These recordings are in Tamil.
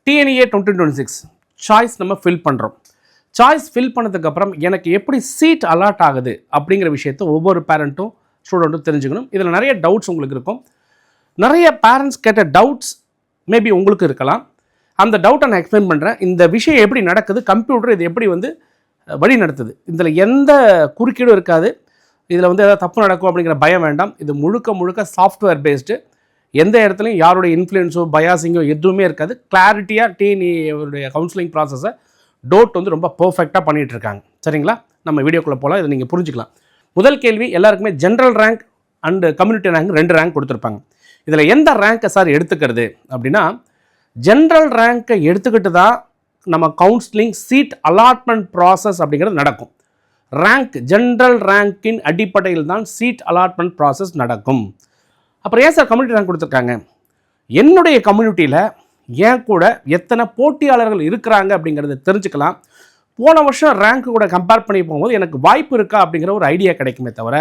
டிஎன்ஏ 2026 சாய்ஸ் நம்ம ஃபில் பண்ணுறோம். சாய்ஸ் ஃபில் பண்ணதுக்கப்புறம் எனக்கு எப்படி சீட் அலாட் ஆகுது அப்படிங்கிற விஷயத்தை ஒவ்வொரு பேரண்ட்டும் ஸ்டூடெண்ட்டும் தெரிஞ்சுக்கணும். இதில் நிறைய டவுட்ஸ் உங்களுக்கு இருக்கும். நிறைய பேரண்ட்ஸ் கேட்ட டவுட்ஸ் மேபி உங்களுக்கு இருக்கலாம். அந்த டவுட்டை நான் எக்ஸ்பிளைன் பண்ணுறேன். இந்த விஷயம் எப்படி நடக்குது, கம்ப்யூட்டர் இது எப்படி வழி நடத்துது, இதில் எந்த குறுக்கீடும் இருக்காது, இதில் ஏதாவது தப்பு நடக்கும் அப்படிங்கிற பயம் வேண்டாம். இது முழுக்க முழுக்க சாஃப்ட்வேர் பேஸ்டு. எந்த இடத்துலையும் யாருடைய இன்ஃப்ளூயன்ஸோ பயாசிங்கோ எதுவுமே இருக்காது. கிளாரிட்டியாக டிஎன்ஏடைய கவுன்சிலிங் ப்ராசஸை டோட் ரொம்ப பர்ஃபெக்டாக பண்ணிகிட்ருக்காங்க. சரிங்களா? நம்ம வீடியோக்குள்ளே போகலாம். இதை நீங்கள் புரிஞ்சுக்கலாம். முதல் கேள்வி, எல்லாருக்குமே general rank and community rank 2 rank கொடுத்துருப்பாங்க. இதில் எந்த ரேங்க்கை சார் எடுத்துக்கிறது அப்படின்னா, ஜென்ரல் ரேங்க்கை எடுத்துக்கிட்டு தான் நம்ம கவுன்சிலிங் சீட் அலாட்மெண்ட் ப்ராசஸ் அப்படிங்கிறது நடக்கும். ரேங்க் ஜென்ரல் ரேங்கின் அடிப்படையில் தான் சீட் அலாட்மெண்ட் ப்ராசஸ் நடக்கும். அப்புறம் ஏன் சார் கம்யூனிட்டி ரேங்க் கொடுத்துருக்காங்க? என்னுடைய கம்யூனிட்டியில் ஏன் கூட எத்தனை போட்டியாளர்கள் இருக்கிறாங்க அப்படிங்கிறத தெரிஞ்சுக்கலாம். போன வருஷம் ரேங்க்கு கூட கம்பேர் பண்ணி போகும்போது எனக்கு வாய்ப்பு இருக்கா அப்படிங்கிற ஒரு ஐடியா கிடைக்குமே தவிர,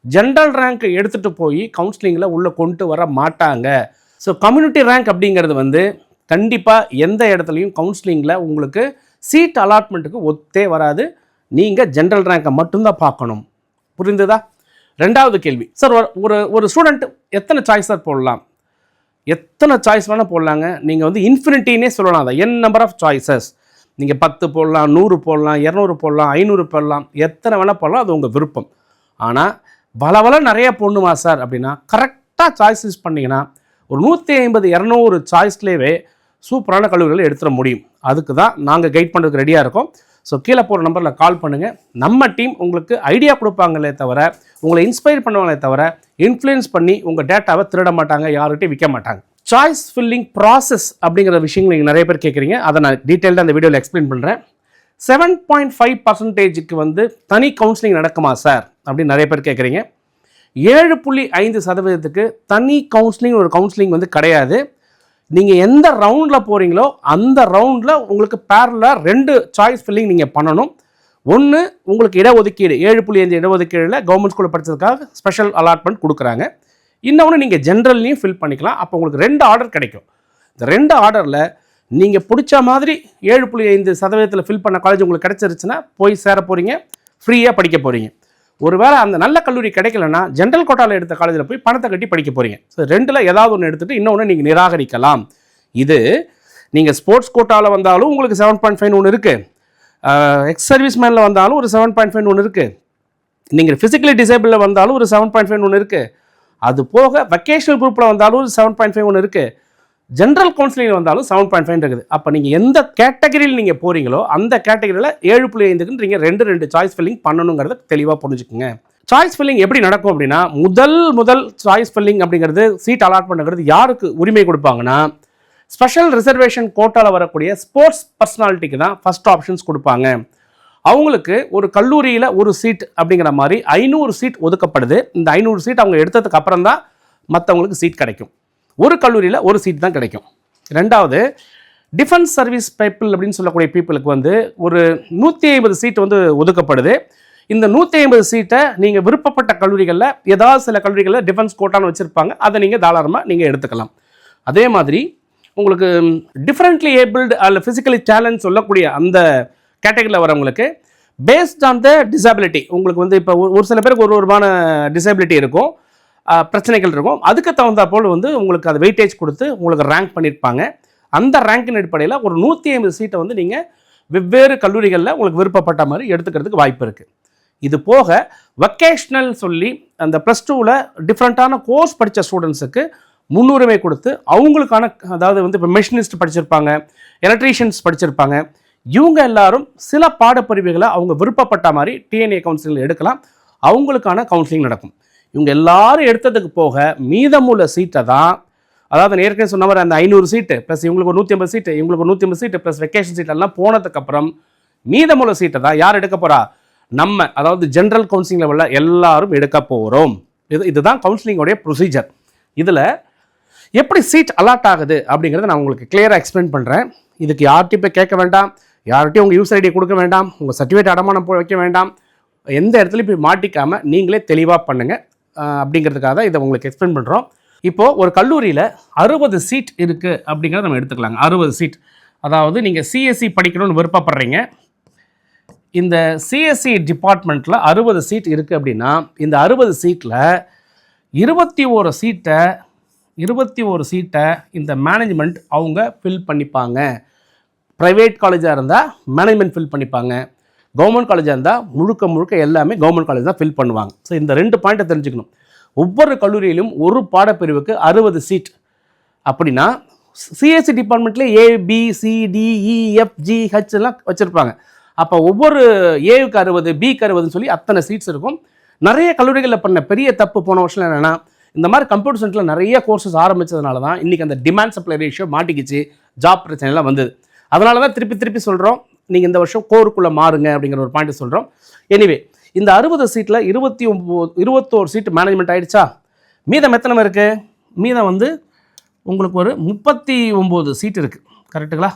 ஜென்ரல் ரேங்க்கை எடுத்துகிட்டு போய் கவுன்சிலிங்கில் உள்ளே கொண்டு வர மாட்டாங்க. ஸோ கம்யூனிட்டி ரேங்க் அப்படிங்கிறது கண்டிப்பாக எந்த இடத்துலையும் கவுன்சிலிங்கில் உங்களுக்கு சீட் அலாட்மெண்ட்டுக்கு ஒத்தே வராது. நீங்கள் ஜென்ரல் ரேங்கை மட்டும்தான் பார்க்கணும். புரிந்துதா? ரெண்டாவது கேள்வி, சார் ஒரு ஸ்டூடெண்ட் எத்தனை சாய்ஸ் சார் போடலாம்? எத்தனை சாய்ஸ் வேணால் போடலாங்க. நீங்கள் இன்ஃபினிட்டினே சொல்லலாம். அதை n நம்பர் ஆஃப் சாய்ஸஸ். நீங்கள் 10 போடலாம், 100 போடலாம், 200 போடலாம், 500 போடலாம், எத்தனை வேணால் போடலாம். அது உங்கள் விருப்பம். ஆனால் வளவள நிறைய போடணுமா சார் அப்படின்னா, கரெக்டாக சாய்ஸ் யூஸ் பண்ணிங்கன்னா ஒரு 150 200 சாய்ஸ்லேயே சூப்பரான கல்லூரிகளை எடுத்துட முடியும். அதுக்கு தான் நாங்கள் கைட் பண்ணுறதுக்கு ரெடியாக இருக்கோம். ஸோ கீழே போகிற நம்பரில் கால் பண்ணுங்கள். நம்ம டீம் உங்களுக்கு ஐடியா கொடுப்பாங்களே தவிர, உங்களை இன்ஸ்பயர் பண்ணுவாங்களே தவிர, இன்ஃப்ளூயன்ஸ் பண்ணி உங்கள் டேட்டாவை திருட மாட்டாங்க, யார்கிட்டையும் விற்க மாட்டாங்க. சாய்ஸ் ஃபில்லிங் ப்ராசஸ் அப்படிங்கிற விஷயங்கள் நீங்கள் நிறைய பேர் கேட்குறீங்க. அதை நான் டீட்டெயில்டாக அந்த வீடியோவில் எக்ஸ்பிளைன் பண்ணுறேன். 7.5% தனி கவுன்சிலிங் நடக்குமா சார் அப்படின்னு நிறைய பேர் கேட்குறீங்க. 7.5% தனி கவுன்சிலிங் ஒரு கவுன்சிலிங் கிடையாது. நீங்கள் எந்த ரவுண்டில் போகிறீங்களோ அந்த ரவுண்டில் உங்களுக்கு பேரலாக 2 சாய்ஸ் ஃபில்லிங் நீங்கள் பண்ணணும். ஒன்று, உங்களுக்கு இடஒதுக்கீடு 7.5 இடஒதுக்கீடில் கவர்மெண்ட் ஸ்கூலில் படித்ததுக்காக ஸ்பெஷல் அலாட்மெண்ட் கொடுக்குறாங்க. இன்னொன்று நீங்கள் ஜென்ரல்லையும் ஃபில் பண்ணிக்கலாம். அப்போ உங்களுக்கு 2 ஆர்டர் கிடைக்கும். இந்த 2 ஆர்டரில் நீங்கள் பிடிச்ச மாதிரி 7.5% ஃபில் பண்ண காலேஜ் உங்களுக்கு கிடச்சிருச்சுன்னா போய் சேர போகிறீங்க, ஃப்ரீயாக படிக்க போகிறீங்க. ஒருவேளை அந்த நல்ல கல்லூரி கிடைக்கலன்னா ஜென்ரல் கோட்டாவில் எடுத்த காலேஜில் போய் பணத்தை கட்டி படிக்க போகிறீங்க. ஸோ 2ல் ஏதாவது ஒன்று எடுத்துகிட்டு இன்னொன்று நீங்கள் நிராகரிக்கலாம். இது நீங்கள் ஸ்போர்ட்ஸ் கோட்டாவில் வந்தாலும் உங்களுக்கு 7.5 ஒன்று இருக்குது. எக்ஸ் சர்வீஸ் மேனில் வந்தாலும் ஒரு 7.5 ஒன்று இருக்குது. நீங்கள் ஃபிசிக்கலி டிசேபிளில் வந்தாலும் ஒரு 7.5 ஒன்று இருக்குது. அது போக வெக்கேஷனல் குரூப்பில் வந்தாலும் ஒரு 7.5 ஒன்று இருக்குது. ஜென்ரல் கவுன்சிலிங் வந்தாலும் 7.5 இருக்குது. அப்போ நீங்கள் எந்த கேட்டகரியில் நீங்கள் போகிறீங்களோ அந்த கேட்டகரியில் 7.5க்கு நீங்கள் 2 சாய்ஸ் ஃபில்லிங் பண்ணணுங்கிறத தெளிவாக புரிஞ்சுக்குங்க. சாய்ஸ் ஃபில்லிங் எப்படி நடக்கும் அப்படின்னா, முதல் சாய்ஸ் ஃபில்லிங் அப்படிங்கிறது சீட் அலாட்மெண்ட்ங்கிறது யாருக்கு உரிமை கொடுப்பாங்கன்னா, ஸ்பெஷல் ரிசர்வேஷன் கோட்டாவில் வரக்கூடிய ஸ்போர்ட்ஸ் பர்சனாலிட்டிக்கு தான் ஃபர்ஸ்ட் ஆப்ஷன்ஸ் கொடுப்பாங்க. அவங்களுக்கு ஒரு கல்லூரியில் ஒரு சீட் அப்படிங்கிற மாதிரி 500 சீட் ஒதுக்கப்படுது. இந்த 500 சீட் அவங்க எடுத்ததுக்கு அப்புறம் தான் மற்றவங்களுக்கு சீட் கிடைக்கும். ஒரு கல்லூரியில் ஒரு சீட் தான் கிடைக்கும். ரெண்டாவது, டிஃபென்ஸ் சர்வீஸ் பீப்புள் அப்படின்னு சொல்லக்கூடிய பீப்புளுக்கு ஒரு 150 சீட் ஒதுக்கப்படுது. இந்த 150 சீட்டை நீங்கள் விருப்பப்பட்ட கல்லூரிகளில் ஏதாவது சில கல்லூரிகளில் டிஃபென்ஸ் கோட்டான்னு வச்சுருப்பாங்க. அதை நீங்கள் தாராளமாக நீங்கள் எடுத்துக்கலாம். அதே மாதிரி உங்களுக்கு டிஃப்ரெண்ட்லி ஏபிள்டு அல்ல ஃபிசிக்கலி சேலஞ்ச் சொல்லக்கூடிய அந்த கேட்டகரியில் வரவங்களுக்கு பேஸ்ட் ஆன் த டிசபிலிட்டி, உங்களுக்கு இப்போ ஒரு சில பேருக்கு ஒரு விதமான டிசபிலிட்டி இருக்கும், பிரச்சனைகள் இருக்கும். அதுக்கு தகுந்த போல் உங்களுக்கு அது வெயிட்டேஜ் கொடுத்து உங்களுக்கு ரேங்க் பண்ணியிருப்பாங்க. அந்த ரேங்கின் அடிப்படையில் ஒரு 150 சீட்டை நீங்கள் வெவ்வேறு கல்லூரிகளில் உங்களுக்கு விருப்பப்பட்ட மாதிரி எடுத்துக்கிறதுக்கு வாய்ப்பு இருக்குது. இது போக வொக்கேஷ்னல் சொல்லி அந்த +2ல் டிஃப்ரெண்ட்டான கோர்ஸ் படித்த ஸ்டூடெண்ட்ஸுக்கு முன்னுரிமை கொடுத்து அவங்களுக்கான, அதாவது இப்போ மெஷினிஸ்ட் படிச்சிருப்பாங்க, எலக்ட்ரீஷியன்ஸ் படிச்சிருப்பாங்க, இவங்க எல்லாரும் சில பாடப்பிரிவுகளை அவங்க விருப்பப்பட்ட மாதிரி டிஎன்ஏ கவுன்சிலிங் எடுக்கலாம். அவங்களுக்கான கவுன்சிலிங் நடக்கும். இவங்க எல்லாரும் எடுத்ததுக்கு போக மீதமுள்ள சீட்டை தான், அதாவது ஏற்கனவே சொன்ன மாதிரி அந்த 500 சீட்டு ப்ளஸ் இவங்களுக்கு ஒரு 150 சீட்டு, இவங்களுக்கு ஒரு 150 சீட்டு ப்ளஸ் வெக்கேஷன் சீட்டெல்லாம் போனதுக்கப்புறம் மீதமுள்ள சீட்டை தான் யார் எடுக்க போகிறா? நம்ம, அதாவது ஜென்ரல் கவுன்சிலிங் லெவலில் எல்லாரும் எடுக்க போகிறோம். இதுதான் கவுன்சிலிங்கோடைய ப்ரொசீஜர். இதில் எப்படி சீட் அலாட் ஆகுது அப்படிங்கிறத நான் உங்களுக்கு கிளியராக எக்ஸ்பிளைன் பண்ணுறேன். இதுக்கு யார்கிட்டையும் போய் கேட்க வேண்டாம், யார்கிட்டையும் உங்கள் யூசர் ஐடி கொடுக்க வேண்டாம், உங்கள் சர்டிஃபிகேட் அடமானம் வைக்க வேண்டாம், எந்த இடத்துலையும் போய் மாட்டிக்காமல் நீங்களே தெளிவாக பண்ணுங்கள் அப்படிங்கிறதுக்காக தான் இதை உங்களுக்கு எக்ஸ்பிளைன் பண்ணுறோம். இப்போது ஒரு கல்லூரியில் 60 சீட் இருக்குது அப்படிங்கிறத நம்ம எடுத்துக்கலாங்க. 60 சீட் அதாவது நீங்கள் சிஎஸ்சி படிக்கணும்னு விருப்பப்படுறீங்க, இந்த சிஎஸ்சி டிபார்ட்மெண்ட்டில் 60 சீட் இருக்குது அப்படின்னா இந்த 60 சீட்டில் 21 சீட்டை இந்த மேனேஜ்மெண்ட் அவங்க ஃபில் பண்ணிப்பாங்க. ப்ரைவேட் காலேஜாக இருந்தால் மேனேஜ்மெண்ட் ஃபில் பண்ணிப்பாங்க, கவர்மெண்ட் காலேஜாக இருந்தால் முழுக்க எல்லாமே கவர்மெண்ட் காலேஜ் தான் ஃபில் பண்ணுவாங்க. ஸோ இந்த 2 பாயிண்ட்டை தெரிஞ்சுக்கணும். ஒவ்வொரு கல்லூரியிலும் ஒரு பாடப்பிரிவுக்கு 60 சீட் அப்படின்னா சிஎஸ்சி டிபார்ட்மெண்ட்லேயே ABCDEFGH எல்லாம் வச்சுருப்பாங்க. அப்போ ஒவ்வொரு ஏவுக்கு 60 பிக்கு 60ன்னு சொல்லி அத்தனை சீட்ஸ் இருக்கும். நிறைய கல்லூரிகளில் பண்ண பெரிய தப்பு போன வருஷம் என்னென்னா, இந்த மாதிரி கம்ப்யூட்டர் சென்டரில் நிறைய கோர்சஸ் ஆரம்பித்ததுனால தான் இன்றைக்கி அந்த டிமாண்ட் சப்ளை ரேஷியோ மாட்டிக்கிச்சு, ஜாப் பிரச்சனைலாம் வந்தது. அதனால தான் திருப்பி சொல்கிறோம், நீங்கள் இந்த வருஷம் கோருக்குள்ளே மாறுங்க அப்படிங்கிற ஒரு பாயிண்ட் சொல்கிறோம். எனிவே இந்த 60 சீட்டில் 21 சீட்டு மேனேஜ்மெண்ட் ஆகிடுச்சா? மீதம் எத்தனை இருக்குது? மீதம் வந்து உங்களுக்கு ஒரு 39 சீட் இருக்குது. கரெக்டுங்களா?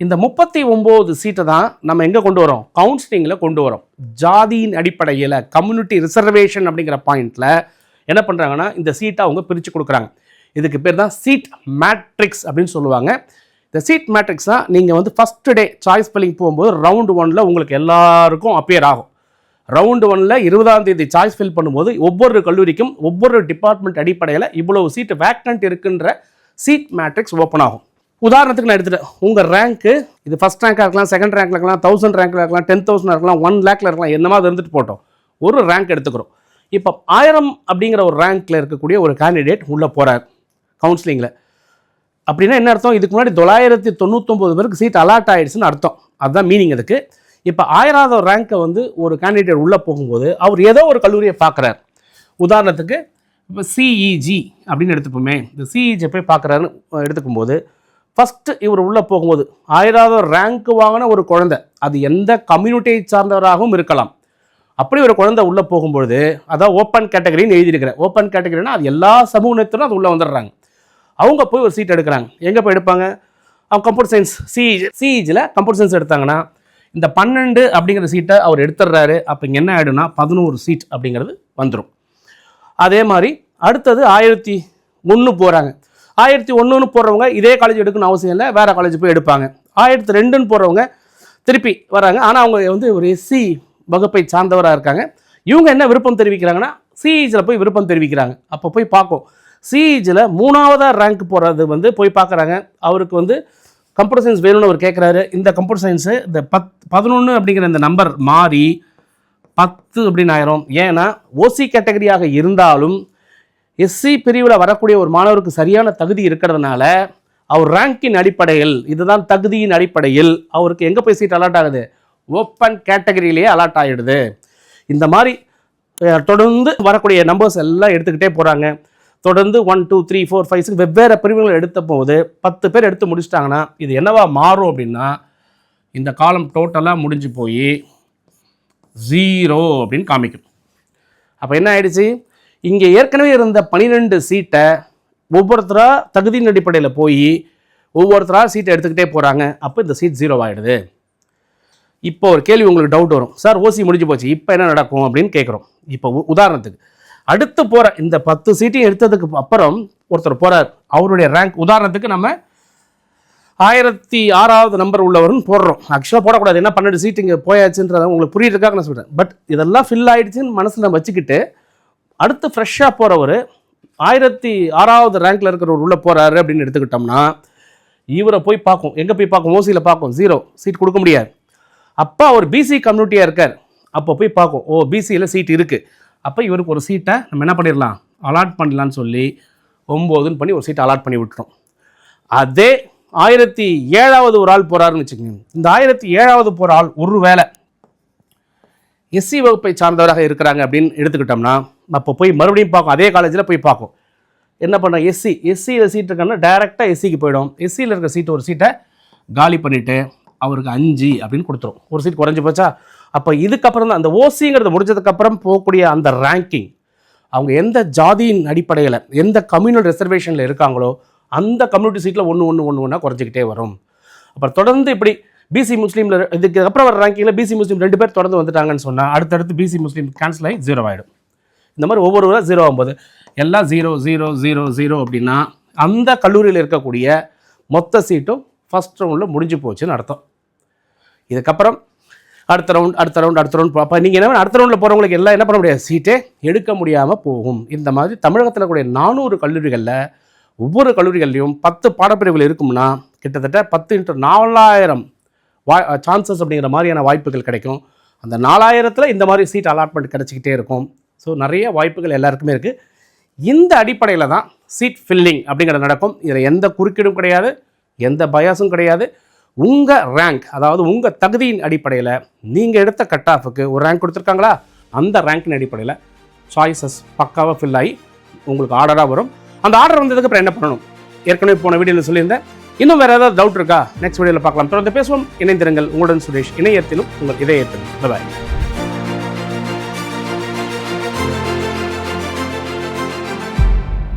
இந்த 39 சீட்டை தான் நம்ம எங்கே கொண்டு வரோம்? கவுன்சிலிங்கில் கொண்டு வரோம். ஜாதியின் அடிப்படையில் கம்யூனிட்டி ரிசர்வேஷன் அப்படிங்கிற பாயிண்டில் என்ன பண்ணுறாங்கன்னா, இந்த சீட்டை அவங்க பிரித்து கொடுக்குறாங்க. இதுக்கு பேர் தான் சீட் மேட்ரிக்ஸ் அப்படின்னு சொல்லுவாங்க. இந்த சீட் மேட்ரிக்ஸ் தான் நீங்கள் வந்து ஃபஸ்ட்டு டே சாய்ஸ் ஃபில்லிங் போகும்போது ரவுண்டு 1 உங்களுக்கு எல்லாருக்கும் அப்பியர் ஆகும். ரவுண்டு 1 20ஆம் தேதி சாய்ஸ் ஃபில் பண்ணும்போது ஒவ்வொரு கல்லூரிக்கும் ஒவ்வொரு டிபார்ட்மெண்ட் அடிப்படையில் இவ்வளவு சீட்டு வேக்கண்ட் இருக்குன்ற சீட் மேட்ரிக்ஸ் ஓப்பன் ஆகும். உதாரணத்துக்கு நான் எடுத்துட்டேன், உங்கள் ரேங்க்கு இது ஃபஸ்ட் ரேங்காக இருக்கலாம், செகண்ட் ரேங்க்கில் இருக்கலாம், 1000 ரேங்க்கில் இருக்கலாம், 10,000 இருக்கலாம், 1 லேக்கில் இருக்கலாம், என்னமாவது இருந்துட்டு போட்டோம். ஒரு ரேங்க் எடுத்துக்கிறோம். இப்போ 1000 அப்படிங்கிற ஒரு ரேங்க்கில் இருக்கக்கூடிய ஒரு கேண்டிடேட் உள்ளே போகிறார் கவுன்சிலிங்கில். அப்படின்னா என்ன அர்த்தம்? இதுக்கு முன்னாடி 999 பேருக்கு சீட் அலாட் ஆகிடுச்சுன்னு அர்த்தம். அதுதான் மீனிங் அதுக்கு. இப்போ 1000வது ரேங்க்கை வந்து ஒரு கேண்டிடேட் உள்ளே போகும்போது அவர் ஏதோ ஒரு கல்லூரியை பார்க்குறார். உதாரணத்துக்கு இப்போ சிஇஜி அப்படின்னு எடுத்துப்போமே, இந்த சிஇஜியை போய் பார்க்குறாருன்னு எடுத்துக்கும்போது ஃபஸ்ட்டு இவர் உள்ளே போகும்போது 1000வது ரேங்க் வாங்கின ஒரு குழந்தை, அது எந்த கம்யூனிட்டியை சார்ந்தவராகவும் இருக்கலாம். அப்படி ஒரு குழந்தை உள்ளே போகும்பொழுது, அதான் ஓப்பன் கேட்டகரின்னு எழுதியிருக்கிறேன். ஓப்பன் கேட்டகரினா அது எல்லா சமூகத்திலும் அது உள்ளே வந்துடுறாங்க. அவங்க போய் ஒரு சீட் எடுக்கிறாங்க. எங்கே போய் எடுப்பாங்க? அவங்க கம்ப்யூட்டர் சயின்ஸ் சிஇஜியில் கம்ப்யூட்டர் சயின்ஸ் எடுத்தாங்கன்னா இந்த 12 அப்படிங்கிற சீட்டை அவர் எடுத்துடுறாரு. அப்போ இங்கே என்ன ஆகிடும்னா 11 சீட் அப்படிங்கிறது வந்துடும். அதே மாதிரி அடுத்தது 1001 போகிறாங்க. 1001ன்னு போடுறவங்க இதே காலேஜ் எடுக்கணும்னு அவசியம் இல்லை, வேறு காலேஜ் போய் எடுப்பாங்க. 1002ன்னு போடுறவங்க திருப்பி வராங்க, ஆனால் அவங்க வந்து ஒரு எஸ்சி வகுப்பை சார்ந்தவராக இருக்காங்க. இவங்க என்ன விருப்பம் தெரிவிக்கிறாங்கன்னா சிஇஜியில் போய் விருப்பம் தெரிவிக்கிறாங்க. அப்போ போய் பார்க்கும், சிஇஜியில் 3ஆவதாக ரேங்க் போகிறது வந்து போய் பார்க்குறாங்க. அவருக்கு வந்து கம்ப்யூட்டர் சயின்ஸ் வேணும்னு அவர் கேட்குறாரு. இந்த கம்ப்யூட்டர் சயின்ஸு இந்த 11 அப்படிங்கிற இந்த நம்பர் மாறி 10 அப்படின்னு ஆயிரும். ஏன்னா ஓசி கேட்டகரியாக இருந்தாலும் எஸ்சி பிரிவில் வரக்கூடிய ஒரு மாணவருக்கு சரியான தகுதி இருக்கிறதுனால அவர் ரேங்கின் அடிப்படையில், இதுதான் தகுதியின் அடிப்படையில் அவருக்கு எங்கே போய் சீட் அலாட் ஆகுது? ஓப்பன் கேட்டகரியிலேயே அலாட் ஆகிடுது. இந்த மாதிரி தொடர்ந்து வரக்கூடிய நம்பர்ஸ் எல்லாம் எடுத்துக்கிட்டே போகிறாங்க. தொடர்ந்து 1 2 3 4 5 6 வெவ்வேறு பிரிவுகள் எடுத்த போது 10 பேர் எடுத்து முடிச்சிட்டாங்கன்னா இது என்னவா மாறும் அப்படின்னா, இந்த காலம் டோட்டலாக முடிஞ்சு போய் 0 அப்படின்னு காமிக்கும். அப்போ என்ன ஆயிடுச்சு? இங்கே ஏற்கனவே இருந்த 12 சீட்டை ஒவ்வொருத்தராக தகுதியின் அடிப்படையில் போய் ஒவ்வொருத்தராக சீட்டை எடுத்துக்கிட்டே போகிறாங்க. அப்போ இந்த சீட் 0 ஆகிடுது. இப்போ ஒரு கேள்வி உங்களுக்கு டவுட் வரும், சார் ஓசி முடிஞ்சு போச்சு, இப்போ என்ன நடக்கும் அப்படின்னு கேட்குறோம். இப்போ உதாரணத்துக்கு அடுத்து போகிற இந்த 10 சீட்டையும் எடுத்ததுக்கு அப்புறம் ஒருத்தர் போகிறார். அவருடைய ரேங்க் உதாரணத்துக்கு நம்ம 1006வது நம்பர் உள்ளவர்னு போடுறோம். ஆக்சுவலாக போடக்கூடாது, என்ன 12 சீட்டு இங்கே போயாச்சுன்றதை உங்களுக்கு புரியுறதுக்காக நான் சொல்கிறேன். பட் இதெல்லாம் ஃபில் ஆகிடுச்சின்னு மனசில் வச்சுக்கிட்டு அடுத்து ஃப்ரெஷ்ஷாக போகிறவர் 1006வது ரேங்க்கில் இருக்கிறவர் உள்ளே போகிறாரு அப்படின்னு எடுத்துக்கிட்டோம்னா இவரை போய் பார்க்கும். எங்கே போய் பார்க்கும்? ஓசியில் பார்க்கும். 0 சீட் கொடுக்க முடியாது. அப்போ அவர் பிசி கம்யூனிட்டியாக இருக்கார். அப்போ போய் பார்க்கும், ஓ பிசியில் சீட் இருக்குது, அப்போ இவருக்கு ஒரு சீட்டை நம்ம என்ன பண்ணிடலாம், அலாட் பண்ணலான்னு சொல்லி 9ன்னு பண்ணி ஒரு சீட்டை அலாட் பண்ணி விட்டுறோம். அதே 1007வது ஒரு ஆள் போகிறாருன்னு வச்சுக்கோங்க. இந்த 1007வது போகிற ஆள் ஒரு வேளை எஸ்சி வகுப்பை சார்ந்தவராக இருக்கிறாங்க அப்படின்னு எடுத்துக்கிட்டோம்னா அப்போ போய் மறுபடியும் பார்க்கும். அதே காலேஜில் போய் பார்க்கும், என்ன பண்ணுறோம், எஸ்சியில் சீட் இருக்காங்கன்னா டைரெக்டாக எஸ்சிக்கு போயிடும். எஸ்சியில் இருக்கிற சீட்டு ஒரு சீட்டை காலி பண்ணிவிட்டு அவருக்கு 5 அப்படின்னு கொடுத்துரும். ஒரு சீட் குறைஞ்சி போச்சா? அப்போ இதுக்கப்புறம் தான் அந்த ஓசிங்கிறது முடிஞ்சதுக்கப்புறம் போகக்கூடிய அந்த ரேங்கிங், அவங்க எந்த ஜாதியின் அடிப்படையில் எந்த கம்யூனல் ரிசர்வேஷனில் இருக்காங்களோ அந்த கம்யூனிட்டி சீட்டில் ஒன்று குறைஞ்சிக்கிட்டே வரும். அப்புறம் தொடர்ந்து இப்படி பிசி முஸ்லீமில் இதுக்கு அப்புறம் வர ரேங்கிங்கில் பிசி முஸ்லீம் 2 பேர் தொடர்ந்து வந்துட்டாங்கன்னு சொன்னால் அடுத்தடுத்து பிசி முஸ்லீம் கேன்சல் ஆகி 0 ஆகிடும். இந்த மாதிரி ஒவ்வொரு 0 ஆகும்போது எல்லாம் 0 0 0 0 அப்படின்னா அந்த கல்லூரியில் இருக்கக்கூடிய மொத்த சீட்டும் ஃபஸ்ட் ரவுண்டில் முடிஞ்சு போச்சுன்னு அர்த்தம். இதுக்கப்புறம் அடுத்த ரவுண்ட் அப்போ நீங்கள் என்ன அடுத்த ரவுண்டில் போகிறவங்களுக்கு எல்லாம் என்ன பண்ண முடியாது, சீட்டே எடுக்க முடியாமல் போகும். இந்த மாதிரி தமிழகத்தில் கூடிய 400 கல்லூரிகளில் ஒவ்வொரு கல்லூரிகள்லையும் 10 பாடப்பிரிவுகள் இருக்கும்னா கிட்டத்தட்ட 10 × 4000 சான்சஸ் அப்படிங்கிற மாதிரியான வாய்ப்புகள் கிடைக்கும். அந்த 4000ல் இந்த மாதிரி சீட் அலாட்மெண்ட் கிடச்சிக்கிட்டே இருக்கும். ஸோ நிறைய வாய்ப்புகள் எல்லாருக்குமே இருக்குது. இந்த அடிப்படையில் தான் சீட் ஃபில்லிங் அப்படிங்கிறது நடக்கும். இதில் எந்த குறுக்கீடும் கிடையாது, எந்த பயாஸும் கிடையாது. உங்கள் ரேங்க், அதாவது உங்கள் தகுதியின் அடிப்படையில் நீங்கள் எடுத்த கட் ஆஃபுக்கு ஒரு ரேங்க் கொடுத்துருக்காங்களா, அந்த ரேங்க்கின் அடிப்படையில் சாய்ஸஸ் பக்காவாக ஃபில் ஆகி உங்களுக்கு ஆர்டராக வரும். அந்த ஆர்டர் வந்ததுக்கு அப்புறம் என்ன பண்ணணும், ஏற்கனவே போன வீடியோவில் சொல்லியிருந்தேன். இன்னும் வேறு ஏதாவது டவுட் இருக்கா, நெக்ஸ்ட் வீடியோவில் பார்க்கலாம். தொடர்ந்து பேசுவோம். இணைந்திருங்கள். உங்களுடன் சுரேஷ், இணையத்திலும் உங்கள் இதயத்திலும். பாய்.